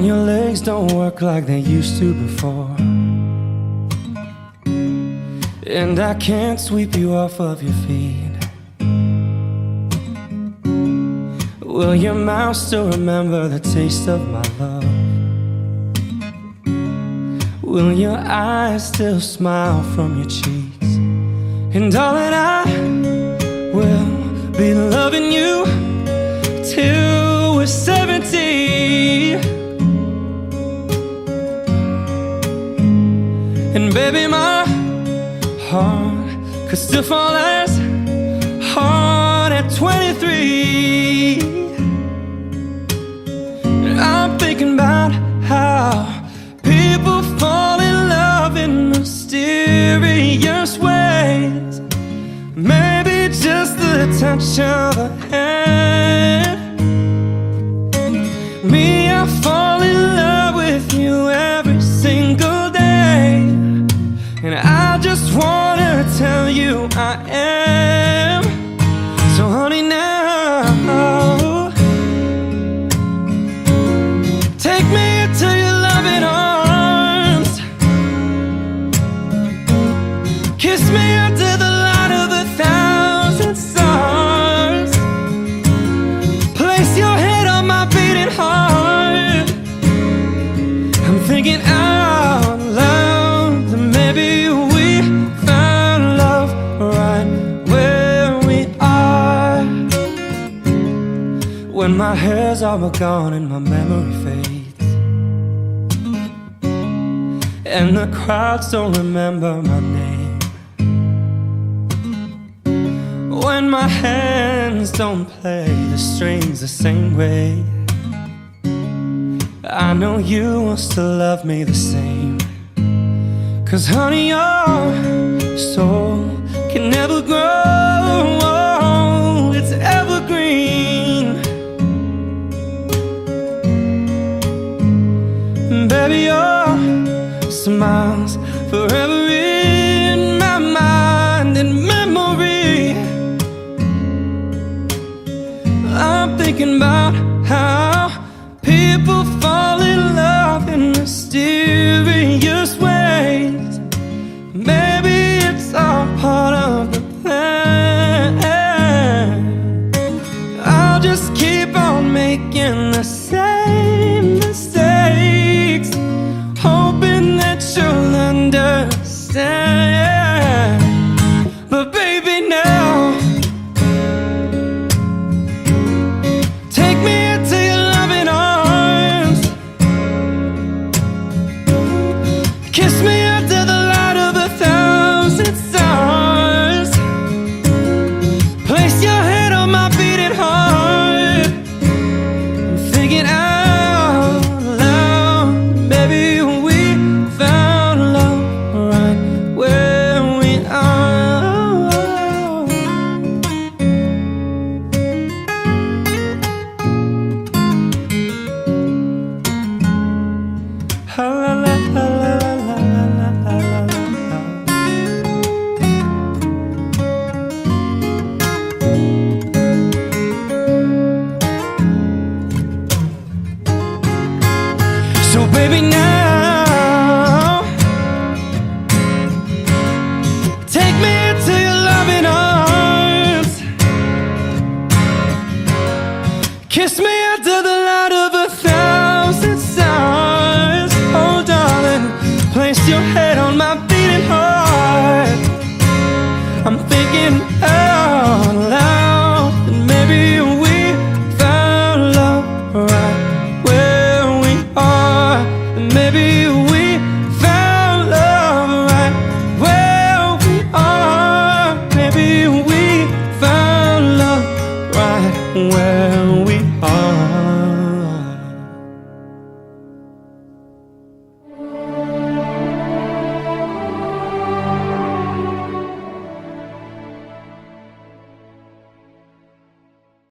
your legs don't work like they used to before, and I can't sweep you off of your feet. Will your mouth still remember the taste of my love? Will your eyes still smile from your cheeks? And darling, I will be loving you till we're 70. And baby, my heart could still fall as hard at 23. And I'm thinking about how people fall in love in mysterious ways. Maybe just the touch of a hand. Me, I fall in love with you every single day, and I just wanna tell you I am. So honey, now take me into your loving arms. Kiss me under the light of 1,000 stars. Place your head on my beating heart. I'm thinking out loud that maybe we found love right where we are. When my hair's all gone and my memory fades, and the crowds don't remember my name, when my hands don't play the strings the same way, I know you will still love me the same. 'Cause honey, your soul can never grow, it's evergreen. Baby, your smile's forever in my mind and memory. I'm thinking about how people fall in love in mysterious ways. Maybe it's all part of the plan. I'll just keep on making the same mistakes, hoping that you'll understand. But baby, now take me into your loving arms. Kiss me under the light of 1,000 stars. Place your head on my beating heart. I'm thinking out loud, baby, we found love right where we are. La la la la la la la la la la. So baby, now take me into your loving arms. Kiss me under the light of 1,000 stars. Oh darling, place your head on my beating heart. I'm thinking out loud that maybe we found love right where we are. And maybe we